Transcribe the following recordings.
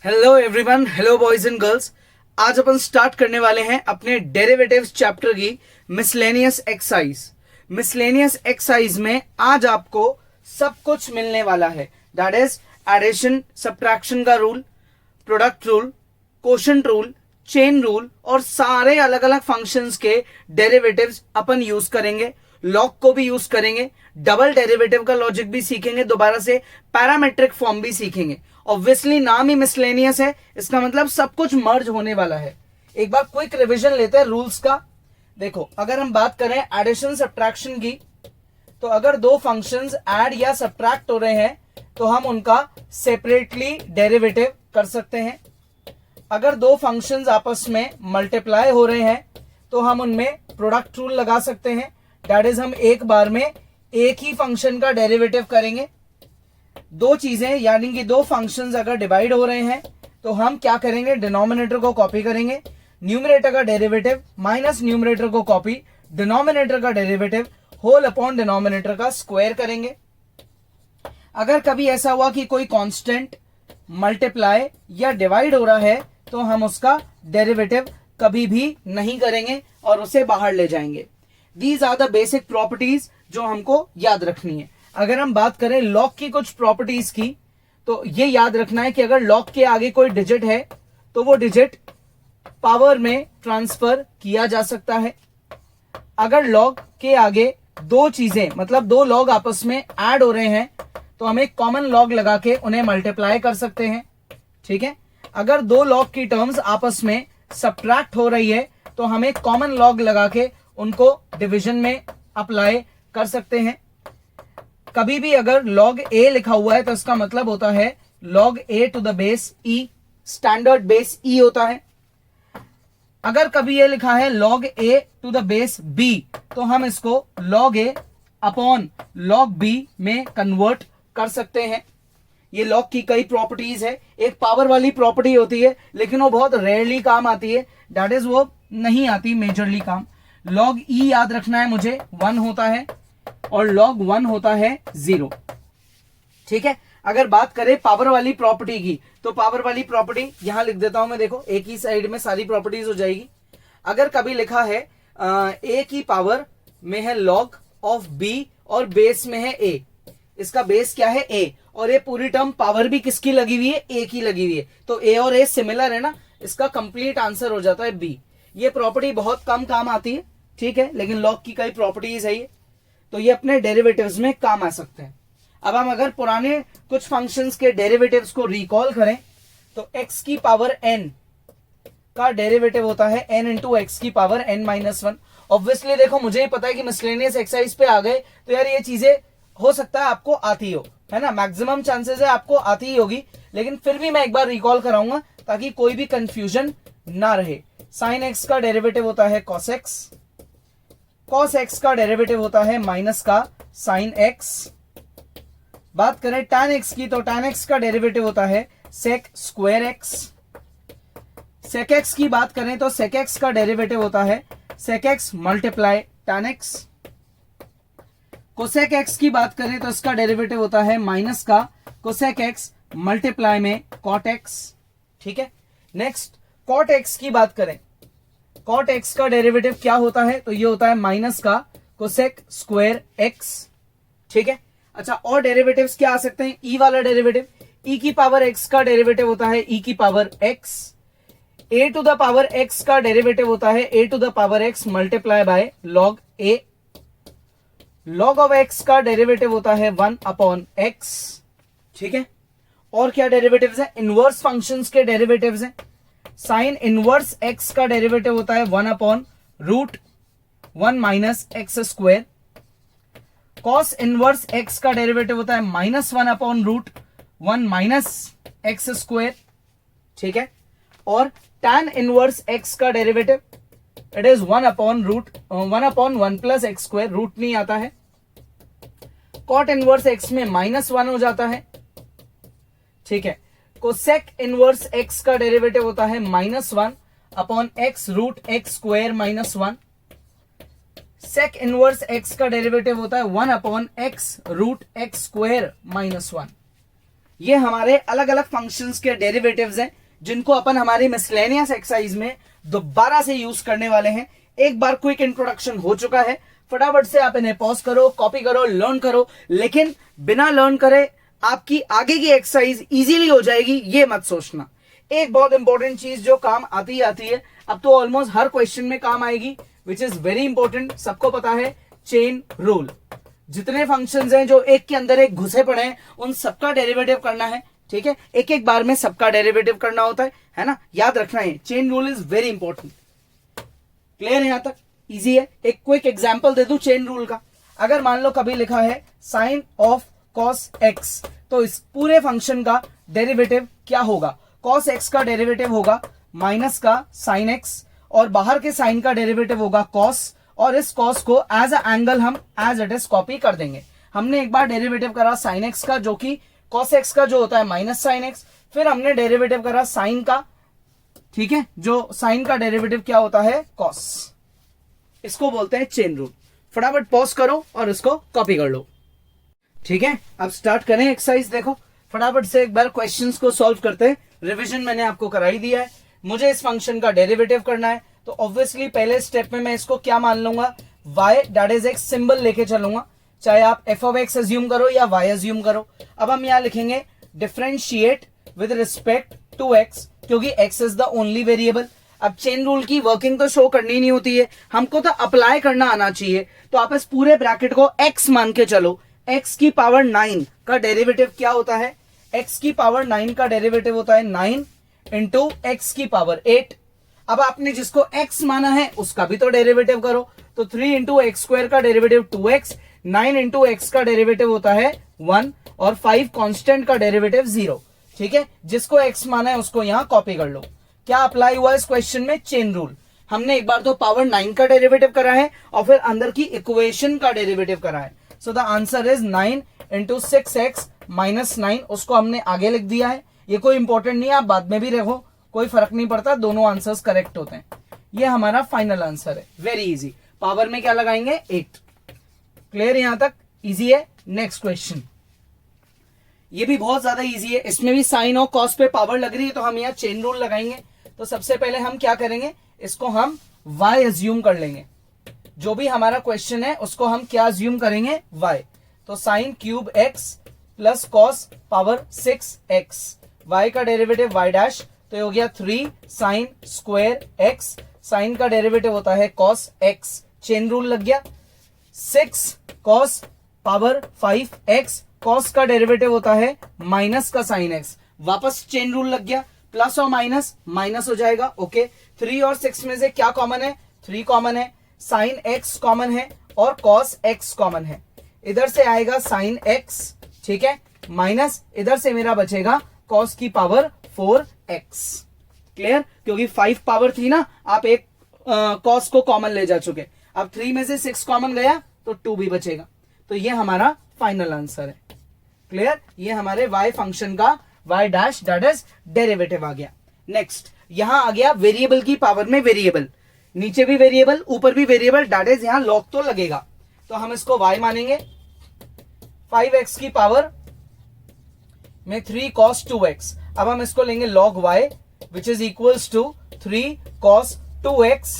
Hello everyone, hello boys and girls. आज अपन start करने वाले हैं अपने डेरिवेटिव्स चैप्टर की मिसलेनियस एक्सरसाइज। मिसलेनियस एक्सरसाइज में आज आपको सब कुछ मिलने वाला है, दैट इज एडिशन सब्ट्रैक्शन का rule, product rule, quotient rule, chain rule और सारे अलग अलग फंक्शंस के डेरिवेटिव्स अपन यूज करेंगे। लॉग को भी यूज करेंगे, डबल डेरिवेटिव का लॉजिक भी सीखेंगे, दोबारा से पैरामेट्रिक फॉर्म भी सीखेंगे। ऑब्वियसली नाम ही मिसलेनियस है, इसका मतलब सब कुछ मर्ज होने वाला है। एक बार क्विक रिवीजन लेते हैं रूल्स का। देखो, अगर हम बात करें एडिशन सब्ट्रैक्शन की, तो अगर दो फंक्शंस ऐड या सब्ट्रैक्ट हो रहे हैं तो हम उनका सेपरेटली डेरिवेटिव कर सकते हैं। अगर दो फंक्शंस आपस में मल्टीप्लाई हो रहे हैं तो हम उनमें प्रोडक्ट रूल लगा सकते हैं, दैट इज हम एक बार में एक ही फंक्शन का डेरिवेटिव करेंगे। दो चीजें यानी कि दो फंक्शंस अगर डिवाइड हो रहे हैं तो हम क्या करेंगे, डिनोमिनेटर को कॉपी करेंगे, न्यूमरेटर का डेरिवेटिव माइनस न्यूमरेटर को कॉपी, डिनोमिनेटर का डेरिवेटिव होल अपॉन डिनोमिनेटर का स्क्वायर करेंगे। अगर कभी ऐसा हुआ कि कोई कांस्टेंट मल्टीप्लाई या डिवाइड हो रहा है तो हम उसका डेरिवेटिव कभी भी नहीं करेंगे और उसे बाहर ले जाएंगे। These are the basic properties जो हमको याद रखनी है। अगर हम बात करें लॉग की कुछ प्रॉपर्टीज की, तो ये याद रखना है कि अगर लॉग के आगे कोई डिजिट है तो वो डिजिट पावर में ट्रांसफर किया जा सकता है। अगर लॉग के आगे दो चीजें मतलब दो लॉग आपस में ऐड हो रहे हैं तो हम एक कॉमन लॉग लगा के उन्हें मल्टीप्लाई कर सकते हैं। ठीक है, अगर दो लॉग की टर्म्स आपस में सब्ट्रैक्ट हो रही है तो हम एक कॉमन लॉग लगा के उनको डिवीजन में अप्लाई कर सकते हैं। कभी भी अगर log a लिखा हुआ है तो इसका मतलब होता है log a to the base e, standard base e होता है। अगर कभी ये लिखा है log a to the base b तो हम इसको log a upon log b में कन्वर्ट कर सकते हैं। ये log की कई प्रॉपर्टीज है। एक पावर वाली प्रॉपर्टी होती है लेकिन वो बहुत रेयरली काम आती है, दैट इज वो नहीं आती मेजरली काम। log e याद रखना है मुझे, 1 होता है और log 1 होता है 0। ठीक है, अगर बात करें पावर वाली प्रॉपर्टी की तो पावर वाली प्रॉपर्टी यहां लिख देता हूं मैं, देखो एक ही साइड में सारी प्रॉपर्टीज हो जाएगी। अगर कभी लिखा है a की पावर में है log ऑफ b और बेस में है a, इसका बेस क्या है a और ये पूरी टर्म पावर भी किसकी लगी हुई है, a की लगी हुई है, तो a और a सिमिलर है ना, इसका कंप्लीट आंसर हो जाता है b। ये प्रॉपर्टी बहुत कम काम आती है, ठीक है, लेकिन log की कई प्रॉपर्टीज है ये, तो ये अपने डेरिवेटिव्स में काम आ सकते हैं। अब हम अगर पुराने कुछ फंक्शंस के डेरिवेटिव्स को रिकॉल करें तो x की पावर n का डेरिवेटिव होता है n इंटू एक्स की पावर n माइनस 1। ऑब्वियसली देखो, मुझे ही पता है कि मिसलेनियस एक्सरसाइज पे आ गए तो यार ये चीजें हो सकता है आपको आती हो, है ना, मैक्सिमम चांसेस है आपको आती ही होगी, लेकिन फिर भी मैं एक बार रिकॉल कराऊंगा ताकि कोई भी कंफ्यूजन ना रहे। साइन एक्स का डेरिवेटिव होता है कॉस एक्स, कॉस एक्स का डेरिवेटिव होता है माइनस का साइन एक्स। बात करें टैन एक्स की तो टैन एक्स का डेरिवेटिव होता है sec square x. Sec x की बात करें तो सेक एक्स का डेरिवेटिव होता है sec x multiply tan x. Cosec x की बात करें तो इसका डेरिवेटिव होता है माइनस का कोसेक एक्स मल्टीप्लाई में कॉट एक्स। ठीक है, नेक्स्ट कॉट एक्स की बात करें, कॉट एक्स का डेरिवेटिव क्या होता है, तो ये होता है माइनस का कोसेक स्क्वायर एक्स। ठीक है, अच्छा और डेरिवेटिव्स क्या आ सकते हैं, ई वाला डेरिवेटिव, ई की पावर एक्स का डेरिवेटिव होता है ई की power x. A to the power x का डेरिवेटिव होता है a to the power x multiply by log a. Log of x का डेरिवेटिव होता है 1 अपॉन एक्स। ठीक है, और क्या डेरिवेटिव्स है, इनवर्स फंक्शंस के डेरिवेटिव्स हैं। साइन इनवर्स एक्स का डेरिवेटिव होता है 1 upon root 1 minus x square. Cos inverse x का डेरिवेटिव होता है minus 1 upon root 1 minus x square. ठीक है, और टैन इनवर्स एक्स का derivative it is 1 upon 1 plus x square, root नहीं आता है। कॉट इनवर्स एक्स में माइनस 1 हो जाता है। ठीक है, कोसेक इनवर्स एक्स का डेरिवेटिव होता है minus 1 upon x root x square minus 1। Sec inverse x का डेरिवेटिव होता है 1 upon x root x square minus 1। ये हमारे अलग अलग फंक्शंस के डेरिवेटिव्स हैं जिनको अपन हमारी मिसलेनियस एक्सरसाइज में दोबारा से यूज करने वाले हैं। एक बार क्विक इंट्रोडक्शन हो चुका है, फटाफट से आप इन्हें पॉज करो, कॉपी करो, लर्न करो, लेकिन बिना लर्न करे आपकी आगे की एक्सरसाइज इजीली हो जाएगी ये मत सोचना। एक बहुत इंपॉर्टेंट चीज जो काम आती है, अब तो ऑलमोस्ट हर क्वेश्चन में काम आएगी, विच इज वेरी इंपॉर्टेंट, सबको पता है, चेन रूल। जितने फंक्शंस हैं जो एक के अंदर एक घुसे पड़े हैं उन सबका डेरिवेटिव करना है, ठीक है, एक एक बार में सबका डेरिवेटिव करना होता है ना, याद रखना है। Chain rule is very important. Clear, यहां तक इजी है। एक क्विक एग्जांपल दे दूं चेन रूल का। अगर मान लो कभी लिखा है साइन ऑफ कॉस एक्स, तो इस पूरे फंक्शन का डेरिवेटिव क्या होगा? कॉस एक्स का डेरिवेटिव होगा माइनस का साइन एक्स, और बाहर के साइन का डेरिवेटिव होगा कॉस, और इस कॉस को एज अ एंगल हम एज इट इज कॉपी कर देंगे। हमने एक बार डेरिवेटिव करा साइन एक्स का, जो कि कॉस एक्स का जो होता है माइनस साइन एक्स, फिर हमने डेरिवेटिव करा साइन का, ठीक है, जो साइन का डेरिवेटिव क्या होता है? कॉस। इसको बोलते हैं चेन रूल। फटाफट पॉज करो और इसको कॉपी कर लो, ठीक है। अब स्टार्ट करें एक्सरसाइज। देखो फटाफट से एक बार क्वेश्चंस को सॉल्व करते हैं। रिवीजन मैंने आपको कराई दिया है। मुझे इस फंक्शन का डेरिवेटिव करना है, तो ऑब्वियसली पहले स्टेप में मैं इसको क्या मान लूंगा? y दैट इज एक सिंबल लेके चलूंगा, चाहे आप f ऑफ x अज्यूम करो या y अज्यूम करो। अब हम यहां लिखेंगे differentiate with respect to x, क्योंकि x is the only variable. अब चेन रूल की वर्किंग तो शो करनी नहीं होती है, हमको तो अप्लाई करना आना चाहिए। तो आप इस पूरे ब्रैकेट को x मान के चलो। x की पावर 9 का डेरिवेटिव क्या होता है? x की पावर 9 का डेरिवेटिव होता है 9 इंटू x की पावर 8। अब आपने जिसको x माना है उसका भी तो डेरिवेटिव करो, तो 3 इंटू एक्स स्क्वायर का डेरिवेटिव 2x, 9 इंटू एक्स का डेरिवेटिव होता है 1, और 5 कांस्टेंट का डेरिवेटिव 0, ठीक है। जिसको x माना है उसको यहां कॉपी कर लो। क्या अप्लाई हुआ इस क्वेश्चन में? Chain rule. हमने एक बार तो पावर 9 का डेरिवेटिव करा है और फिर अंदर की इक्वेशन का डेरिवेटिव करा है। So the answer is 9 into 6x minus 9, उसको हमने आगे लिख दिया है। ये कोई इंपॉर्टेंट नहीं है, आप बाद में भी रखो, कोई फर्क नहीं पड़ता, दोनों आंसर्स करेक्ट होते हैं। ये हमारा फाइनल आंसर है। Very easy. पावर में क्या लगाएंगे? 8। क्लियर, यहां तक इजी है। नेक्स्ट क्वेश्चन, ये भी बहुत ज्यादा इजी है। इसमें भी साइन और कॉस पे पावर लग रही है, तो हम यहाँ चेन रूल लगाएंगे। तो सबसे पहले हम क्या करेंगे? इसको हम y अज्यूम कर लेंगे। जो भी हमारा क्वेश्चन है उसको हम क्या अज्यूम करेंगे? y। तो sine cube x plus cos power 6x, y का डेरिवेटिव y डैश, तो ये हो गया 3 साइन स्क्वायर x, साइन का डेरिवेटिव होता है cos x, चेन रूल लग गया। 6 cos पावर 5x, cos का डेरिवेटिव होता है माइनस का साइन x, वापस चेन रूल लग गया। प्लस और माइनस माइनस हो जाएगा, ओके। 3 और 6 में से क्या कॉमन है? 3 कॉमन है, साइन x कॉमन है और cos x कॉमन है। इधर से आएगा साइन x, ठीक है, माइनस इधर से मेरा बचेगा cos की पावर 4x। क्लियर, क्योंकि 5 पावर थी ना, आप एक cos को कॉमन ले जा चुके। अब 3 में से 6 कॉमन गया तो 2 भी बचेगा। तो ये हमारा फाइनल आंसर है। क्लियर, ये हमारे y फंक्शन का y dash that is derivative आ गया। नेक्स्ट, यहां आ गया वेरिएबल की पावर में वेरिएबल, नीचे भी वेरिएबल ऊपर भी वेरिएबल, दैट इज यहां लॉग तो लगेगा। तो हम इसको y मानेंगे। 5x की पावर में 3 cos 2x। अब हम इसको लेंगे log y which is equals to 3 cos 2x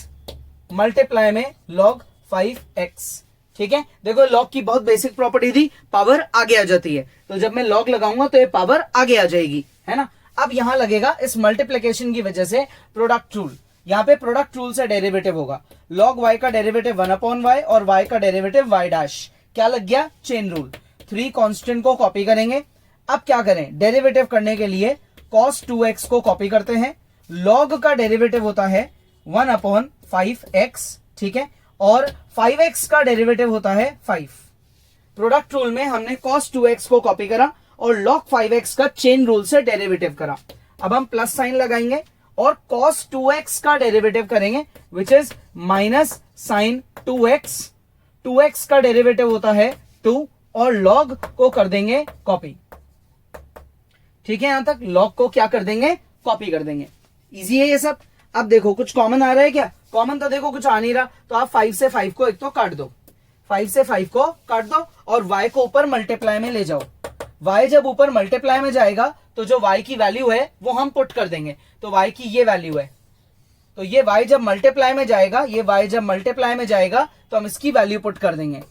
multiply में log 5x। ठीक है, देखो लॉग की बहुत बेसिक प्रॉपर्टी थी, पावर आगे आ जाती है। तो जब मैं लॉग लगाऊंगा तो ये पावर आगे आ जाएगी, है ना। अब यहां लगेगा इस मल्टीप्लिकेशन की वजह से प्रोडक्ट रूल। यहां पे प्रोडक्ट रूल से डेरिवेटिव होगा। log y का डेरिवेटिव 1/y और y का डेरिवेटिव y डैश, क्या लग गया? Chain rule. 3 कांस्टेंट को कॉपी करेंगे। अब क्या करें? डेरिवेटिव करने के लिए cos 2x को कॉपी करते हैं। log का डेरिवेटिव होता है 1/5x, ठीक है, और 5x का डेरिवेटिव होता है 5। प्रोडक्ट रूल में हमने cos 2x को कॉपी करा और log 5x का चेन रूल से डेरिवेटिव करा। अब हम प्लस साइन लगाएंगे और cos 2x का डेरिवेटिव करेंगे which is minus sign 2x। 2x का डेरिवेटिव होता है 2 और log को कर देंगे कॉपी। ठीक है, यहां तक log को क्या कर देंगे? कॉपी कर देंगे। इजी है ये सब। अब देखो कुछ कॉमन आ रहा है क्या? कॉमन तो देखो कुछ आ नहीं रहा, तो आप 5 से 5 को एक तो काट दो, 5 से 5 को काट दो और y को ऊपर मल्टीप्लाई में ले जाओ। y जब ऊपर मल्टीप्लाई में जाएगा तो जो y की वैल्यू है वो हम पुट कर देंगे, तो y की ये वैल्यू है, तो ये y जब मल्टीप्लाई में जाएगा, ये y जब मल्टीप्लाई में जाएगा तो हम इसकी वैल्यू पुट कर देंगे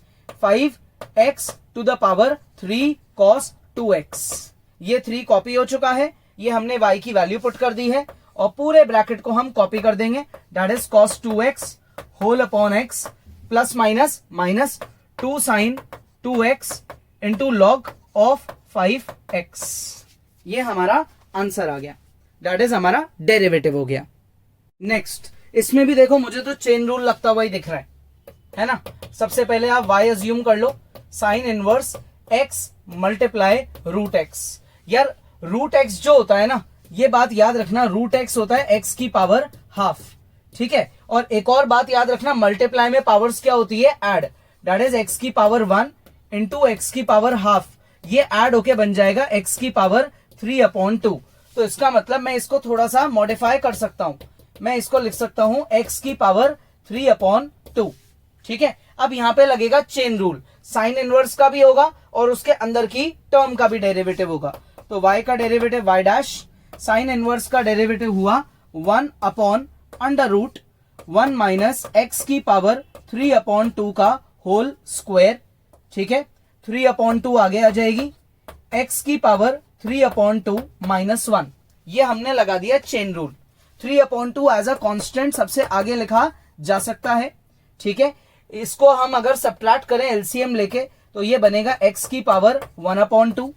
5x to the power 3 cos 2x। ये 3 कॉपी हो चुका है, ये हमने y की वैल्यू पुट कर दी है और पूरे ब्रैकेट को हम कॉपी कर देंगे, that is cos 2x whole upon x plus minus minus 2 sin 2x into log of 5x। ये हमारा आंसर आ गया, दैट इज हमारा डेरिवेटिव हो गया। नेक्स्ट, इसमें भी देखो मुझे तो चेन रूल लगता हुआ ही दिख रहा है ना। सबसे पहले आप y अज्यूम कर लो, sine inverse x multiply root x। यार रूट x जो होता है ना, ये बात याद रखना, रूट x होता है x की पावर हाफ, ठीक है। और एक और बात याद रखना, मल्टीप्लाई में पावर्स क्या होती है, ऐड, दैट इज x की पावर 1 इंटू x की पावर हाफ, ये ऐड होके बन जाएगा x की पावर 3/2। तो इसका मतलब मैं इसको थोड़ा सा मॉडिफाई कर सकता हूं, मैं इसको लिख सकता हूं x की पावर 3/2, ठीक है। अब यहां पे लगेगा चेन रूल, साइन इनवर्स का भी होगा और उसके अंदर की टर्म का भी डेरिवेटिव होगा। तो y का derivative y dash, sine inverse का डेरिवेटिव हुआ 1/√1 माइनस x की पावर 3/2 का होल स्क्वायर, ठीक है। 3/2 आगे आ जाएगी, x की पावर 3/2 माइनस 1, ये हमने लगा दिया chain rule. 3/2 as a constant सबसे आगे लिखा जा सकता है, ठीक है। इसको हम अगर सब्ट्रैक्ट करें एलसीएम लेके तो ये बनेगा x की पावर 1/2,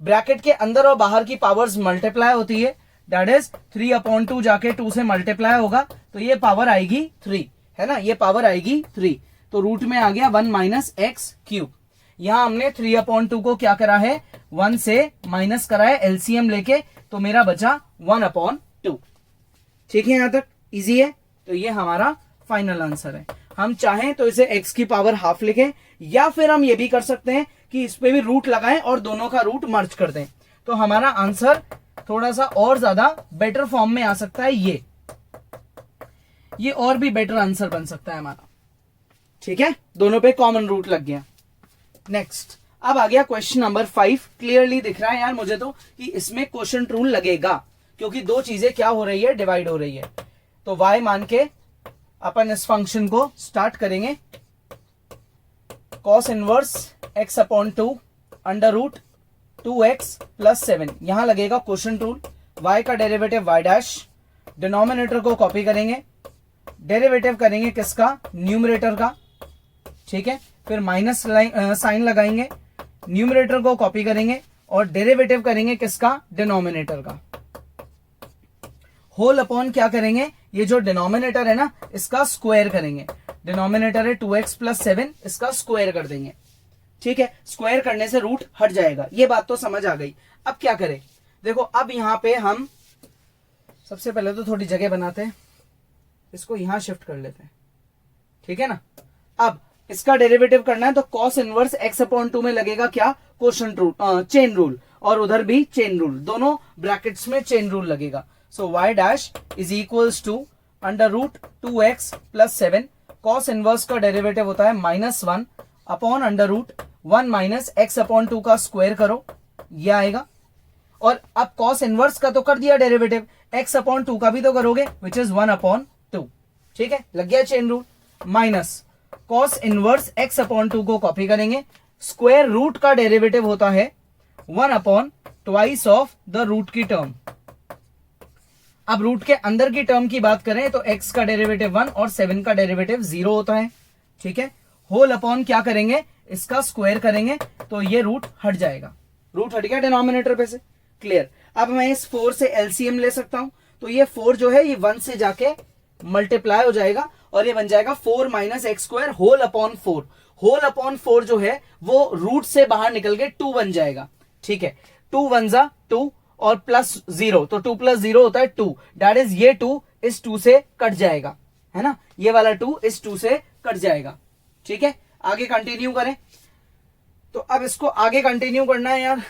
ब्रैकेट के अंदर और बाहर की पावर्स मल्टीप्लाई होती है, दैट इज 3/2 जाके 2 से मल्टीप्लाई होगा तो ये पावर आएगी 3, है ना, ये पावर आएगी 3, तो रूट में आ गया 1 माइनस एक्स क्यूब। यहां हमने 3/2 को क्या करा है, 1 से माइनस करा है एलसीएम लेके, तो मेरा बचा 1/2, ठीक है। यहां तक इजी है, तो ये हमारा फाइनल आंसर है। हम चाहें तो इसे x की पावर हाफ लिखें, या फिर हम ये भी कर सकते हैं कि इस पे भी रूट लगाएं और दोनों का रूट मर्ज कर दें, तो हमारा आंसर थोड़ा सा और ज्यादा बेटर फॉर्म में आ सकता है। ये और भी बेटर आंसर बन सकता है हमारा, ठीक है, दोनों पे कॉमन रूट लग गया। नेक्स्ट, अब आ गया क्वेश्चन नंबर 5। क्लियरली दिख रहा है यार मुझे तो कि इसमें क्वोशंट रूल लगेगा, क्योंकि दो चीजें क्या हो रही है, डिवाइड हो रही है। तो y मान के अपन इस फंक्शन को स्टार्ट करेंगे, cos इनवर्स x/2 √2x + 7, यहां लगेगा क्वोशंट रूल। y का डेरिवेटिव y डैश, डिनोमिनेटर को कॉपी करेंगे, डेरिवेटिव करेंगे किसका, न्यूमरेटर का, ठीक है। फिर माइनस साइन लगाएंगे, न्यूमरेटर को कॉपी करेंगे और डेरिवेटिव करेंगे किसका, डिनोमिनेटर का। होल अपॉन क्या करेंगे, ये जो डिनोमिनेटर है ना इसका स्क्वायर करेंगे, डिनोमिनेटर है 2x + 7, इसका स्क्वायर कर देंगे, ठीक है। स्क्वायर करने से रूट हट जाएगा, ये बात तो समझ आ गई। अब क्या करें, देखो अब यहां पे हम सबसे पहले तो थोड़ी जगह बनाते हैं, इसको यहां शिफ्ट कर लेते हैं, ठीक है ना। अब इसका डेरिवेटिव करना है तो cos इनवर्स x/2 में लगेगा क्या, क्वोशंट रूल, चेन रूल, और उधर भी चेन रूल, दोनों ब्रैकेट्स में चेन रूल लगेगा। So y dash is equals to √2x + 7, cos inverse का डेरिवेटिव होता है -1 अपॉन √1 माइनस x/2 का स्क्वायर करो, ये आएगा। और अब cos इनवर्स का तो कर दिया डेरिवेटिव, x/2 का भी तो करोगे, विच इज 1/2, ठीक है, लग गया chain rule. Minus cos inverse x/2 को कॉपी करेंगे, स्क्वायर रूट का डेरिवेटिव होता है 1/2 ऑफ द रूट की टर्म। अब रूट के अंदर की टर्म की बात करें तो x का डेरिवेटिव 1 और 7 का डेरिवेटिव 0 होता है, ठीक है। होल अपॉन क्या करेंगे, इसका स्क्वायर करेंगे तो ये रूट हट जाएगा, रूट हट गया डिनोमिनेटर पे से, क्लियर। अब मैं इस 4 से एलसीएम ले सकता हूं, तो ये 4 जो है ये 1 से जाके मल्टीप्लाई हो जाएगा और ये बन जाएगा 4 minus x² whole upon 4। Whole upon 4 जो है वो रूट से बाहर निकल के 2 बन जाएगा, ठीक है। 2 1 जा 2 और +0, तो 2 + 0 होता है 2, दैट इज ये 2 इस 2 से कट जाएगा, है ना, ये वाला 2 इस 2 से कट जाएगा, ठीक है। आगे कंटिन्यू करें, तो अब इसको आगे कंटिन्यू करना है यार,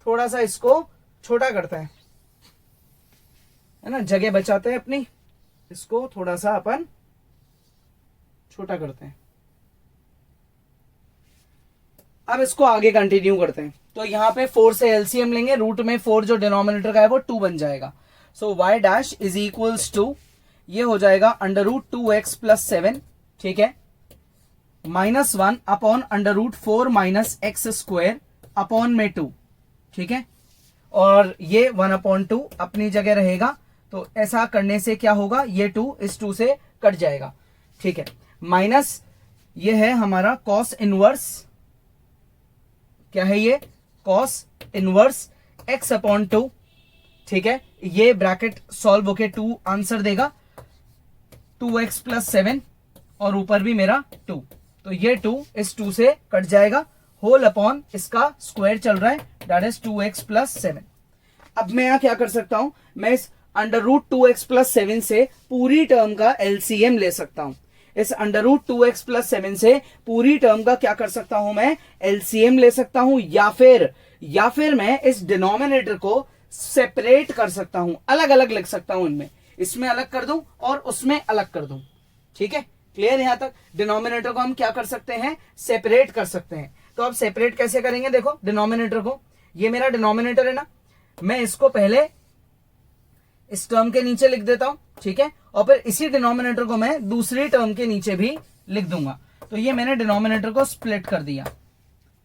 थोड़ा सा इसको छोटा करता है ना, जगह बचाते हैं अपनी, इसको थोड़ा सा अपन छोटा करते हैं। अब इसको आगे कंटिन्यू करते हैं। तो यहाँ पे 4 से एलसीएम लेंगे, रूट में 4 जो डिनोमिनेटर का है वो 2 बन जाएगा। So y dash is equals to, ये हो जाएगा अंडर रूट 2x प्लस 7, ठीक है, -1 upon under root 4 minus x square upon में 2, ठीक है, और ये 1/2 अपनी जगह रहेगा। तो ऐसा करने से क्या होगा, ये 2 इस 2 से कट जाएगा, ठीक है, माइनस ये है हमारा कॉस इनवर्स, क्या है ये, कॉस इनवर्स x/2, ठीक है, ये ब्रैकेट सॉल्व होके 2 आंसर देगा, 2x प्लस 7 और ऊपर भी मेरा 2, तो ये 2 इस 2 से कट जाएगा, होल अपॉन इसका स्क्वायर चल रहा है, दैट इज 2x प्लस 7। अब मैं यहां क्या कर सकता हूं, मैं इस अंडर रूट 2x प्लस 7 से पूरी टर्म का एलसीएम ले सकता हूं। इस अंडर रूट 2x प्लस 7 से पूरी टर्म का क्या कर सकता हूं, मैं एलसीएम ले सकता हूं, या फिर मैं इस डिनोमिनेटर को सेपरेट कर सकता हूं, अलग अलग लिख सकता हूं, इनमें इसमें अलग कर दूं और उसमें अलग कर दूं, ठीक है, क्लियर यहां तक। डिनोमिनेटर को हम क्या कर सकते हैं, सेपरेट कर सकते हैं। तो अब सेपरेट कैसे करेंगे, देखो डिनोमिनेटर को, ये मेरा डिनोमिनेटर है ना, मैं इसको पहले इस टर्म के नीचे लिख देता हूं, ठीक है, और फिर इसी डिनोमिनेटर को मैं दूसरी टर्म के नीचे भी लिख दूंगा। तो ये मैंने डिनोमिनेटर को स्प्लिट कर दिया,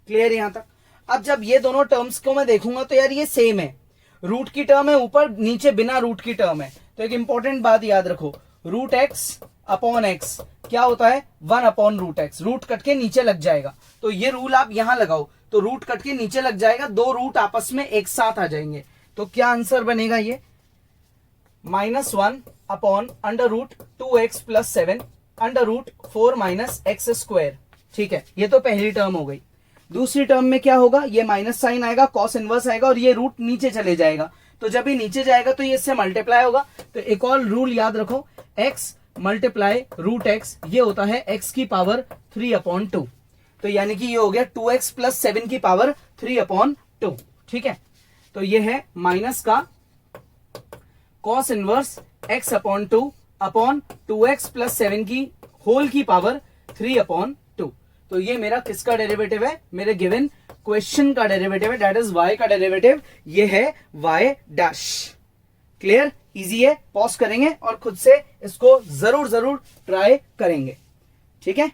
क्लियर यहां तक। अब जब ये दोनों टर्म्स को मैं देखूंगा तो यार ये सेम है, रूट की टर्म है ऊपर, नीचे बिना रूट की टर्म है। तो एक इंपॉर्टेंट बात याद रखो, रूट एक्स अपॉन एक्स क्या होता है, 1/√x, रूट कट के नीचे लग जाएगा। तो ये रूल आप यहां लगाओ, तो रूट कट के नीचे लग जाएगा, 2 रूट आपस में एक साथ आ जाएंगे। तो क्या आंसर बनेगा, ये -1 upon under root 2x plus 7 under root 4 minus x square, ठीक है, ये तो पहली टर्म हो गई। दूसरी टर्म में क्या होगा, ये माइनस साइन आएगा, कॉस इनवर्स आएगा और ये रूट नीचे चले जाएगा। तो जब ये नीचे जाएगा तो ये इससे मल्टीप्लाई होगा। तो एक और रूल याद रखो, x मल्टीप्लाई रूट एक्स, ये होता है x की पावर 3/2। तो यानी कि ये हो गया 2x प्लस 7 की पावर 3/2, ठीक है। तो ये है माइनस का cos inverse x/2 upon 2x plus 7 की होल की पावर 3/2। तो ये मेरा किसका डेरिवेटिव है, मेरे गिवन क्वेश्चन का डेरिवेटिव है, दैट इज y का डेरिवेटिव, ये है y डैश। क्लियर, इजी है, पॉज करेंगे और खुद से इसको जरूर ट्राई करेंगे, ठीक है,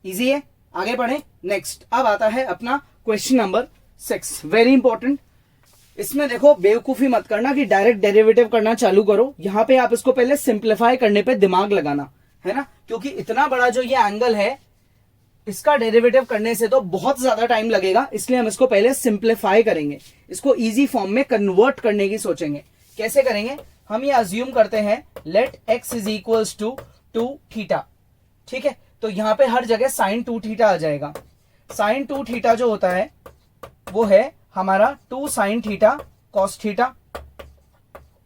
इजी है। आगे बढ़े, नेक्स्ट अब आता है अपना क्वेश्चन नंबर 6, वेरी इंपॉर्टेंट। इसमें देखो बेवकूफी मत करना कि डायरेक्ट डेरिवेटिव करना चालू करो, यहां पे आप इसको पहले सिंप्लीफाई करने पे दिमाग लगाना है ना, क्योंकि इतना बड़ा जो ये एंगल है इसका डेरिवेटिव करने से तो बहुत ज्यादा टाइम लगेगा, इसलिए हम इसको पहले सिंप्लीफाई करेंगे, इसको इजी फॉर्म में कन्वर्ट करने की सोचेंगे। कैसे करेंगे, हम ये अज्यूम करते हैं let x is equals to 2 theta, ठीक है, तो यहां पे हर जगह साइन 2 थीटा आ जाएगा। साइन 2 थीटा जो होता है वो है हमारा 2 साइन थीटा कॉस थीटा,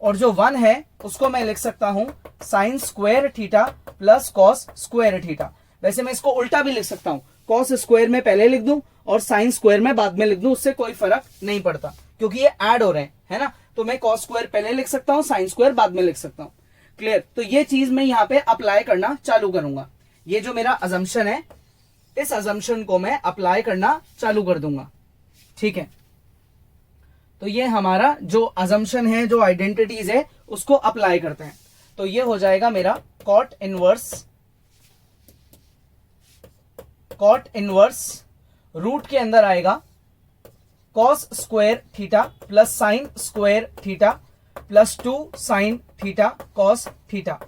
और जो 1 है उसको मैं लिख सकता हूं sine square theta plus cos square theta. वैसे मैं इसको उल्टा भी लिख सकता हूं, कॉस स्क्वायर में पहले लिख दूं और साइन स्क्वायर में बाद में लिख दूं, उससे कोई फर्क नहीं पड़ता क्योंकि ये ऐड हो रहे हैं, है ना। तो मैं कॉस स्क्वायर पहले लिख सकता हूं, साइन स्क्वायर बाद में लिख सकता हूं, क्लियर। तो ये चीज मैं यहां पे अप्लाई करना चालू करूंगा, ये जो मेरा अजम्पशन है इस अजम्पशन को मैं अप्लाई करना चालू कर दूंगा, ठीक है। तो ये हमारा जो अजम्पशन है, जो आइडेंटिटीज है, उसको अप्लाई करते हैं। तो ये हो जाएगा मेरा कॉट इनवर्स रूट के अंदर आएगा cos square theta plus sine square theta plus 2 sine theta cos theta.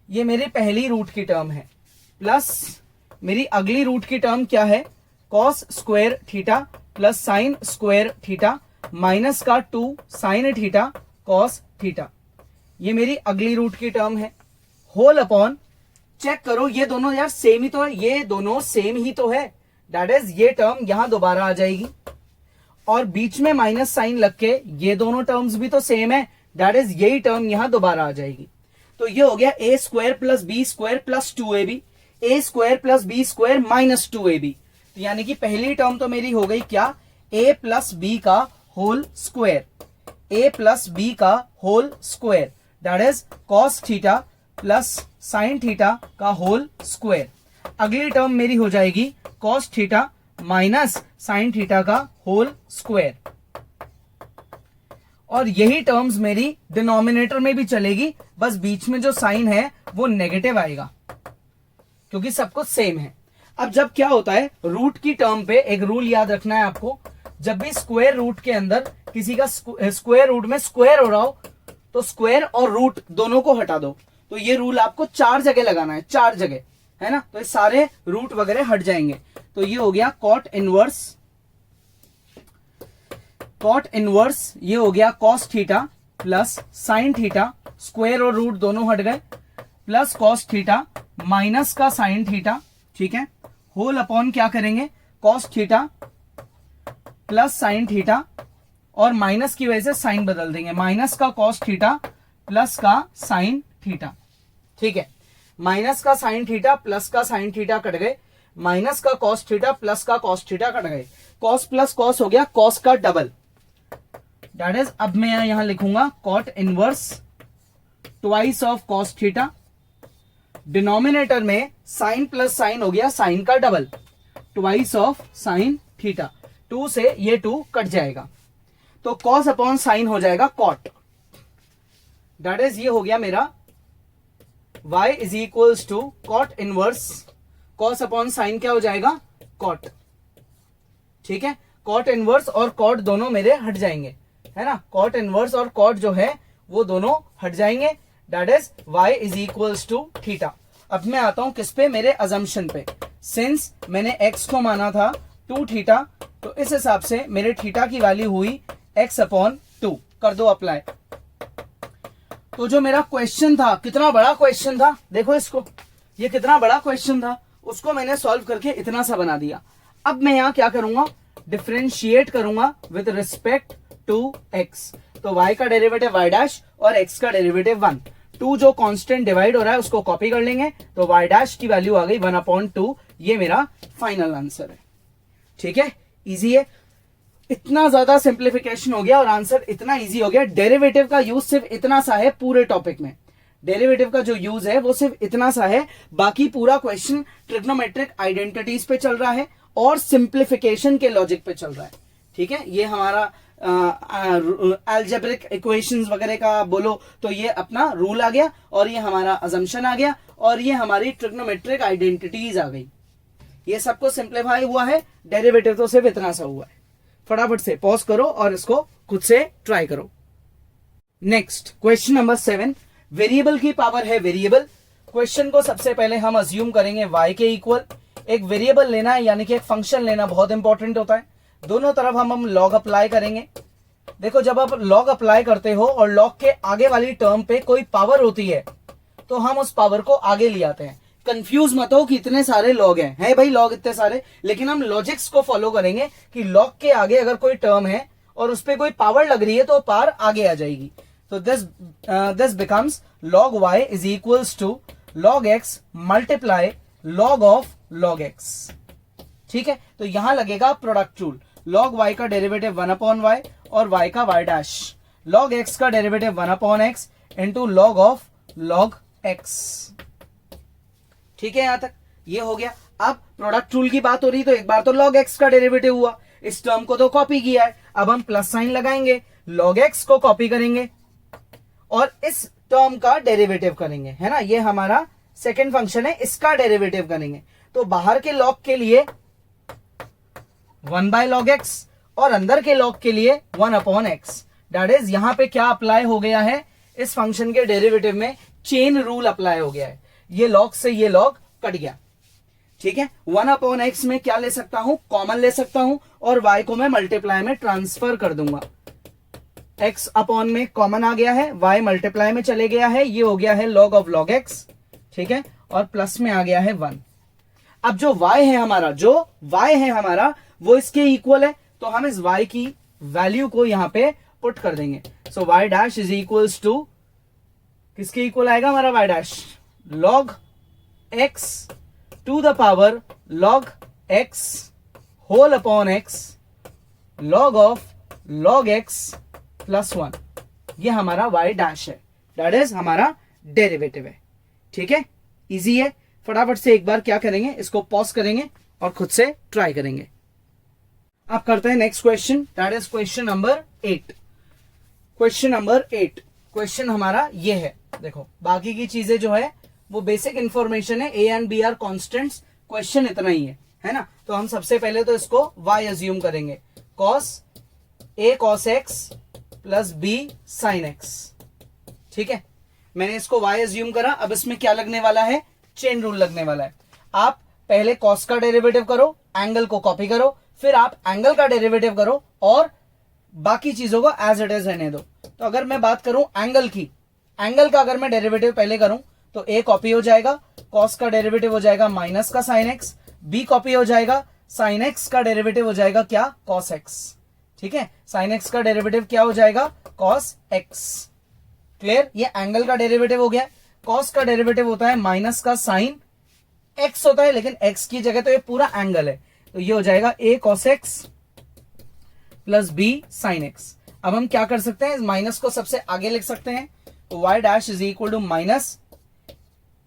ये मेरी पहली रूट की टर्म है, प्लस मेरी अगली रूट की टर्म क्या है, cos square theta plus sine square theta minus का 2 साइन थीटा कॉस थीटा। ये मेरी अगली रूट की टर्म है, होल अपॉन, चेक करो ये दोनों यार सेम ही तो है, ये दोनों सेम ही तो है, दैट इज ये टर्म यहां दोबारा आ जाएगी और बीच में माइनस साइन लग के ये दोनों टर्म्स भी तो सेम है, दैट इज यही टर्म यहां दोबारा आ जाएगी। तो ये हो गया a square plus b square plus 2ab, a square plus b square minus 2ab। तो यानी कि पहली टर्म तो मेरी हो गई क्या, a प्लस बी का whole square, a plus B का whole square, that is cos theta plus sine theta का होल स्क्वायर। अगली टर्म मेरी हो जाएगी cos theta minus sine theta का होल स्क्वायर। और यही टर्म्स मेरी डिनोमिनेटर में भी चलेगी, बस बीच में जो साइन है वो नेगेटिव आएगा क्योंकि सब कुछ सेम है। अब जब क्या होता है, रूट की टर्म पे एक रूल याद रखना है आपको, जब भी स्क्वायर रूट के अंदर किसी का स्क्वायर रूट में स्क्वायर हो रहा हो तो स्क्वायर और रूट दोनों को हटा दो। तो ये रूल आपको 4 जगह लगाना है, 4 जगह, है ना। तो ये सारे रूट वगैरह हट जाएंगे। तो ये हो गया कॉट इनवर्स, ये हो गया cos theta plus sine theta, square और रूट दोनों हट गए, प्लस कॉस थीटा माइनस का साइन थीटा, ठीक है, होल अपॉन क्या करेंगे, cos theta plus sine theta, और माइनस की वजह से साइन बदल देंगे, माइनस का कॉस थीटा प्लस का साइन थीटा, ठीक है। माइनस का साइन थीटा प्लस का साइन थीटा कट गए, माइनस का कॉस थीटा प्लस का कॉस थीटा कट गए, कॉस प्लस कॉस हो गया कॉस का डबल, दैट इज, अब मैं यहां लिखूंगा cot inverse twice of cos theta. Denominator में साइन प्लस साइन हो गया साइन का double, twice of sine theta, 2 से ये 2 कट जाएगा तो कॉस अपॉन साइन हो जाएगा कॉट, दैट इज, ये हो गया मेरा y is equals to cot inverse cos upon sine क्या हो जाएगा, कॉट, ठीक है। कॉट इनवर्स और कॉट दोनों मेरे हट जाएंगे, है ना, कॉट इनवर्स और कॉट जो है वो दोनों हट जाएंगे, that is y is equals to theta. अब मैं आता हूं किस पे, मेरे अजम्पशन पे, सिंस मैंने x को माना था 2 थीटा, तो इस हिसाब से मेरे थीटा की वैल्यू हुई x अपॉन 2, कर दो अप्लाई। तो जो मेरा क्वेश्चन था, कितना बड़ा क्वेश्चन था, देखो इसको, ये कितना बड़ा क्वेश्चन था, उसको मैंने सॉल्व करके इतना सा बना दिया। अब मैं यहां क्या करूंगा, डिफरेंशिएट करूंगा विद रिस्पेक्ट टू x। तो y का डेरिवेटिव y डैश और x का डेरिवेटिव 1, 2 जो कांस्टेंट डिवाइड हो रहा है उसको कॉपी कर लेंगे, तो y डैश की वैल्यू आ गई 1/2, ये मेरा फाइनल आंसर है, ठीक है। इजी है, इतना ज्यादा सिंप्लीफिकेशन हो गया और आंसर इतना इजी हो गया। डेरिवेटिव का यूज सिर्फ इतना सा है पूरे टॉपिक में, डेरिवेटिव का जो यूज है वो सिर्फ इतना सा है, बाकी पूरा क्वेश्चन ट्रिग्नोमेट्रिक आइडेंटिटीज पे चल रहा है और सिंप्लीफिकेशन के लॉजिक पे चल रहा है, ठीक है। ये हमारा अलजेब्रिक इक्वेशंस वगैरह का बोलो तो ये अपना रूल आ गया, और ये हमारा अजम्पशन आ गया, और ये हमारी ट्रिग्नोमेट्रिक आइडेंटिटीज आ गई। ये सबको सिंप्लीफाई हुआ है, डेरिवेटिव तो सिर्फ इतना सा हुआ है। फटाफट से पॉज करो और इसको खुद से ट्राई करो। नेक्स्ट क्वेश्चन नंबर 7, वेरिएबल की पावर है वेरिएबल। क्वेश्चन को सबसे पहले हम अज्यूम करेंगे y के इक्वल। एक वेरिएबल लेना है यानी कि एक फंक्शन लेना बहुत इंपॉर्टेंट होता है। दोनों तरफ हम लॉग अप्लाई करेंगे। देखो, जब आप लॉग अप्लाई करते हो और लॉग के आगे वाली टर्म पे कोई पावर होती है तो हम उस पावर को आगे ले आते हैं। कंफ्यूज मत हो कि इतने सारे लॉग हैं, है भाई लॉग इतने सारे, लेकिन हम लॉजिक्स को फॉलो करेंगे कि लॉग के आगे अगर कोई टर्म है और उस पर कोई पावर लग रही है तो पावर आगे आ जाएगी। तो this becomes log y is equals to log x multiply log of log x, ठीक है। तो यहां लगेगा प्रोडक्ट रूल, log y का डेरिवेटिव 1/y और y का y डैश, log x का derivative 1/x into log of log x, ठीक है। यहां तक ये हो गया। अब प्रोडक्ट रूल की बात हो रही तो एक बार तो log x का डेरिवेटिव हुआ, इस टर्म को तो कॉपी किया है, अब हम प्लस साइन लगाएंगे, log x को कॉपी करेंगे और इस टर्म का डेरिवेटिव करेंगे, है ना। ये हमारा सेकंड फंक्शन है, इसका डेरिवेटिव करेंगे। तो बाहर के log के लिए 1/log x और अंदर के log के लिए 1/x, दैट इज यहां पे क्या अप्लाई हो गया है, इस फंक्शन के डेरिवेटिव में चेन रूल अप्लाई हो गया है। ये log से ये log कट गया, ठीक है। 1/x में क्या ले सकता हूं, कॉमन ले सकता हूं और y को मैं मल्टीप्लाई में ट्रांसफर कर दूंगा। x अपॉन में कॉमन आ गया है, y मल्टीप्लाई में चले गया है, ये हो गया है log ऑफ log x, ठीक है, और प्लस में आ गया है 1। अब जो y है हमारा वो इसके इक्वल है, तो हम इस y की वैल्यू को यहां पे पुट कर देंगे। So y dash is equals to, किसके इक्वल आएगा हमारा y dash, log x to the power log x whole upon x log of log x plus 1, ये हमारा y डैश है, दैट इज हमारा डेरिवेटिव है, ठीक है। इजी है। फटाफट से एक बार क्या करेंगे, इसको पॉज करेंगे और खुद से ट्राई करेंगे। अब करते हैं next question, that is question number 8। Question number 8, question हमारा ये है। देखो बाकी की चीजें जो है वो बेसिक इंफॉर्मेशन है, a and b are constants, question इतना ही है ना। तो हम सबसे पहले तो इसको y अज्यूम करेंगे, cos a cos x plus b sin x। ठीक है, मैंने इसको y अज्यूम करा। अब इसमें क्या लगने वाला है, चेन रूल लगने वाला है। आप पहले cos का डेरिवेटिव करो, एंगल को कॉपी करो, फिर आप एंगल का डेरिवेटिव करो और बाकी चीजों को एज इट इज रहने दो। तो अगर मैं बात करूं एंगल की, एंगल का अगर मैं डेरिवेटिव पहले करूं तो a कॉपी हो जाएगा, cos का डेरिवेटिव हो जाएगा माइनस का sin x, b कॉपी हो जाएगा, sin x का डेरिवेटिव हो जाएगा क्या, cos x। ठीक है, sin x का डेरिवेटिव क्या हो जाएगा, cos x। क्लियर, ये एंगल का डेरिवेटिव हो गया। cos का डेरिवेटिव होता है माइनस का sin x होता है, लेकिन x की जगह तो ये पूरा एंगल है, तो ये हो जाएगा a cos x plus b sin x। अब हम क्या कर सकते हैं, इस माइनस को सबसे आगे लिख सकते हैं, तो y dash is equal to minus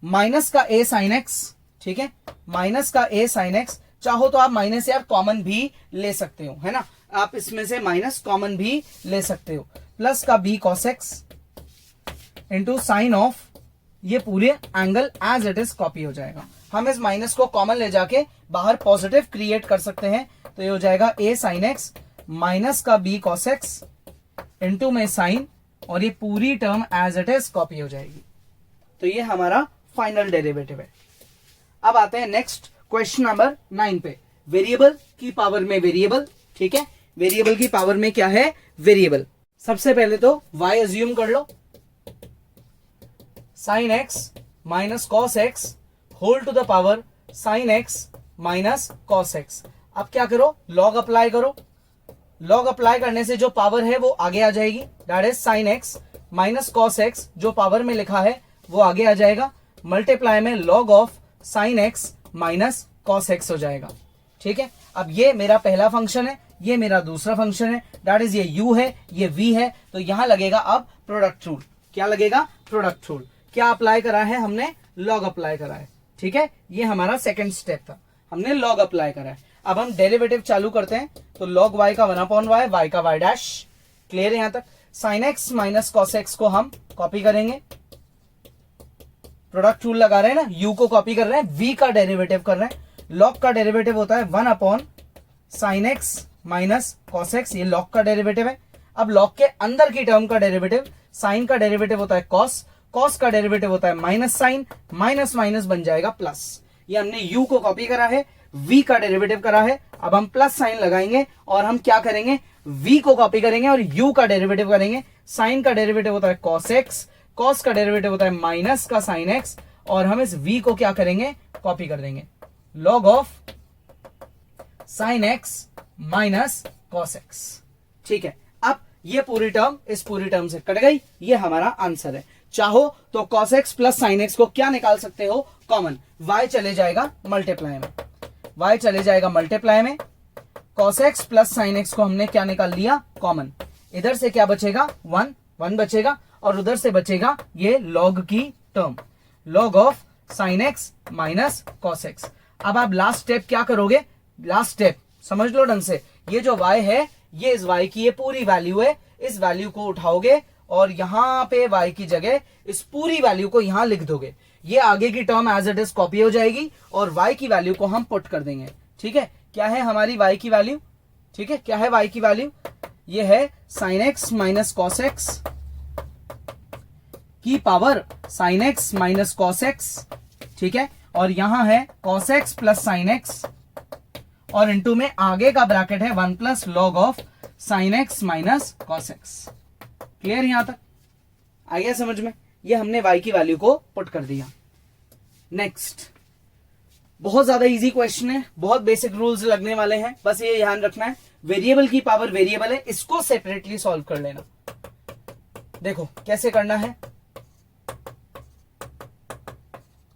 minus का a sin x। ठीक है, माइनस का a sin x, चाहो तो आप माइनस यार कॉमन भी ले सकते हो, है ना, आप इसमें से माइनस कॉमन भी ले सकते हो, प्लस का b cos x into sine of ये पूरे angle as it is copy हो जाएगा। हम इस माइनस को कॉमन ले जाके बाहर पॉजिटिव क्रिएट कर सकते हैं, तो ये हो जाएगा a sin x माइनस का b cos x इंटू में साइन, और ये पूरी term as it is copy हो जाएगी। तो ये हमारा फाइनल डेरिवेटिव है। अब आते हैं नेक्स्ट क्वेश्चन नंबर 9 पे, वेरिएबल की पावर में वेरिएबल। ठीक है, वेरिएबल की पावर में क्या है, वेरिएबल। सबसे पहले तो y अज्यूम कर लो, sin x minus cos x whole to the power sin x minus cos x। अब क्या करो, लॉग अप्लाई करो, लॉग अप्लाई करने से जो पावर है वो आगे आ जाएगी, that is sin x minus cos x, जो पावर में लिखा है वो आगे आ जाएगा, मल्टीप्लाई में log of sin x minus cos x हो जाएगा। ठीक है, अब ये मेरा पहला फंक्शन है, ये मेरा दूसरा फंक्शन है, दैट इज ये u है, ये v है, तो यहां लगेगा अब प्रोडक्ट रूल। क्या लगेगा, प्रोडक्ट रूल। क्या अप्लाई करा है हमने, लॉग अप्लाई करा है। ठीक है, ये हमारा सेकंड स्टेप था, हमने लॉग अप्लाई करा है। अब हम डेरिवेटिव चालू करते हैं, तो log y का 1/y, y का y डैश। क्लियर है यहां तक। sin x minus cos x को हम कॉपी करेंगे, प्रोडक्ट रूल लगा रहे हैं ना, u को कॉपी कर रहे हैं, v का डेरिवेटिव कर रहे हैं। log का डेरिवेटिव होता है 1/sin x minus cos x, ये log का डेरिवेटिव है। अब log के अंदर की टर्म का डेरिवेटिव, sin का डेरिवेटिव होता है cos, cos का डेरिवेटिव होता है माइनस साइन, माइनस माइनस बन जाएगा प्लस। ये हमने u को कॉपी करा है, v का डेरिवेटिव करा है। अब हम प्लस साइन लगाएंगे और हम क्या करेंगे, v को कॉपी करेंगे और u का डेरिवेटिव करेंगे। साइन का डेरिवेटिव होता है cos x, cos का डेरिवेटिव होता है माइनस का sin x, और हम इस v को क्या करेंगे, कॉपी कर देंगे, log of sin x minus cos x। ठीक है, अब ये पूरी टर्म इस पूरी टर्म से कट गई, ये हमारा आंसर है। चाहो तो cos x plus sin x को क्या निकाल सकते हो, कॉमन, y चले जाएगा मल्टीप्लाई में, y चले जाएगा मल्टीप्लाई में, cos x plus sin x को हमने क्या निकाल लिया, कॉमन। इधर से क्या बचेगा, 1 बचेगा, और उधर से बचेगा ये log की term, log of sin x minus cos x। अब आप लास्ट स्टेप क्या करोगे, लास्ट स्टेप समझ लो ढंग से, ये जो y है ये इस y की ये पूरी वैल्यू है, इस वैल्यू को उठाओगे और यहां पे y की जगह इस पूरी वैल्यू को यहां लिख दोगे, ये आगे की term as it is copy हो जाएगी और y की वैल्यू को हम पुट कर देंगे। ठीक है, क्या है हमारी y की वैल्यू, ठीक है, क्या है y की वैल्यू, ये है sin x minus cos x की power sin x minus cos x। ठीक है, और यहां है cos x plus sin x, और इनटू में आगे का ब्रैकेट है 1 plus log of sin x minus cos x। Clear यहां तक आ गया समझ में, ये हमने y की वैल्यू को पुट कर दिया। नेक्स्ट, बहुत ज्यादा इजी क्वेश्चन है, बहुत बेसिक रूल्स लगने वाले हैं, बस ये ध्यान रखना है, वेरिएबल की पावर वेरिएबल है, इसको सेपरेटली सॉल्व कर लेना। देखो कैसे करना है,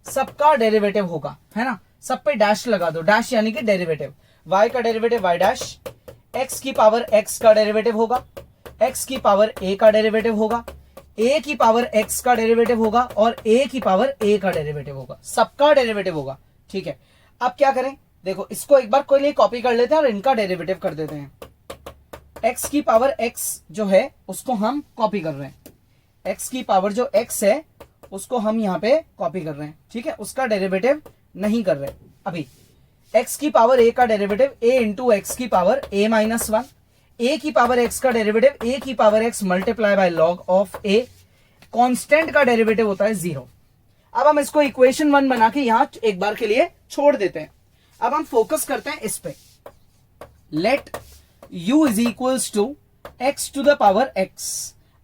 सबका डेरिवेटिव होगा, है ना, सब पे डैश लगा दो, डैश यानी कि डेरिवेटिव, y का डेरिवेटिव y डैश, x की पावर x का डेरिवेटिव होगा, x की पावर a का डेरिवेटिव होगा, a की पावर x का डेरिवेटिव होगा, और a की पावर a का डेरिवेटिव होगा, सबका डेरिवेटिव होगा। ठीक है, अब क्या करें, देखो इसको एक बार कोई लिए कॉपी कर लेते हैं और इनका डेरिवेटिव कर देते हैं। x की पावर x जो है उसको हम कॉपी कर रहे हैं, x की पावर जो x है उसको हम यहाँ पे कॉपी कर रहे हैं, ठीक है। उसका डेरिवेटिव नहीं कर रहे अभी। x की पावर a का डेरिवेटिव a इंटू एक्स की पावर a माइनस 1, a की पावर x का डेरिवेटिव a की power x multiply by log of a, constant का डेरिवेटिव होता है 0। अब हम इसको इक्वेशन 1 बना के यहां एक बार के लिए छोड़ देते हैं। अब हम फोकस करते हैं इस पे। Let u is equals to x to the power x।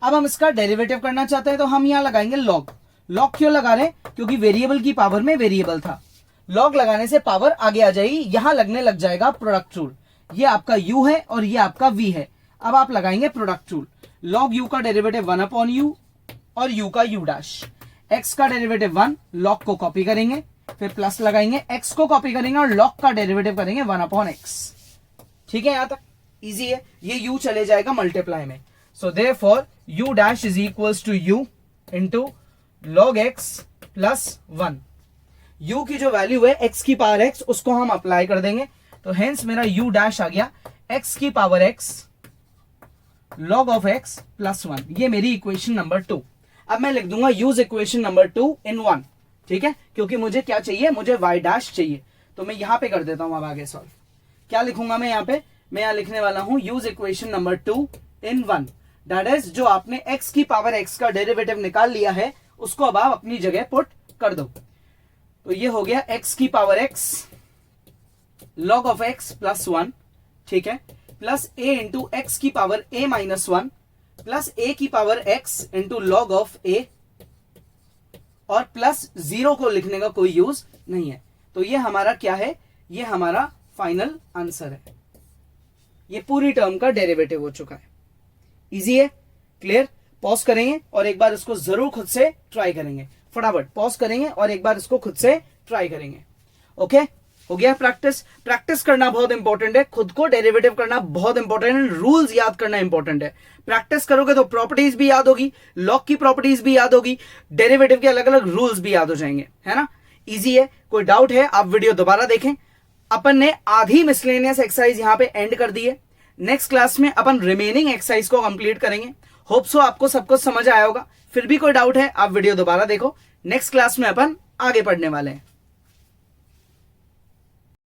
अब हम इसका डेरिवेटिव करना चाहते हैं तो हम यहां लगाएंगे लॉग। लॉग क्यों लगा रहे हैं? क्योंकि वेरिएबल की पावर में वेरिएबल था। लॉग लगाने से पावर आगे आ जाएगी, यहां लगने लग जाएगा प्रोडक्ट रूल। ये आपका u है और ये आपका v है। अब आप लगाएंगे प्रोडक्ट रूल। लॉग u का डेरिवेटिव 1 अपॉन u और u का u डैश। x का डेरिवेटिव 1, लॉग को कॉपी करेंगे, फिर प्लस लगाएंगे, x को कॉपी करेंगे और लॉग का डेरिवेटिव करेंगे 1 अपॉन x। ठीक है, यहां तक इजी है। ये u चले जाएगा मल्टीप्लाई में। So therefore u dash is equals to u into log x plus 1। u की जो वैल्यू है x की पावर x उसको हम अप्लाई कर देंगे, तो हेंस मेरा u डैश आ गया x की power x log of x plus 1। ये मेरी इक्वेशन नंबर 2। अब मैं लिख दूंगा यूज इक्वेशन नंबर 2 इन 1, ठीक है, क्योंकि मुझे क्या चाहिए, मुझे y डैश चाहिए। तो मैं यहां पे कर देता हूं अब आगे सॉल्व। क्या लिखूंगा मैं यहां पे? मैं यहां लिखने वाला हूं use equation number 2 in 1, that is जो आपने x की पावर x का डेरिवेटिव निकाल लिया है उसको अब आप अपनी जगह पुट कर दो। तो ये हो गया x की power x log of x plus 1, ठीक है, प्लस a इंटू एक्स की power a minus 1 plus a की power x into log of a, और प्लस 0 को लिखने का कोई यूज नहीं है। तो ये हमारा क्या है? ये हमारा फाइनल आंसर है। ये पूरी टर्म का डेरिवेटिव हो चुका है। इजी है, क्लियर? पॉज करेंगे और एक बार इसको जरूर खुद से ट्राई करेंगे। फटाफट पॉज करेंगे और एक बार इसको खुद से ट्राई करेंगे। ओके, हो गया प्रैक्टिस। प्रैक्टिस करना बहुत इंपॉर्टेंट है, खुद को डेरिवेटिव करना बहुत इंपॉर्टेंट है, रूल्स याद करना इंपॉर्टेंट है। प्रैक्टिस करोगे तो प्रॉपर्टीज भी याद होगी, लॉग की प्रॉपर्टीज भी याद होगी, डेरिवेटिव के अलग अलग रूल्स भी याद हो जाएंगे, है ना। इजी है। कोई डाउट है आप वीडियो दोबारा देखें। अपन ने आधी मिसलेनियस एक्सरसाइज यहां पे एंड कर दी है। नेक्स्ट क्लास में अपन रिमेनिंग एक्सरसाइज को कंप्लीट करेंगे। होप सो आपको सब कुछ समझ आया होगा। फिर भी कोई डाउट है आप वीडियो दोबारा देखो। नेक्स्ट क्लास में अपन आगे पढ़ने वाले हैं।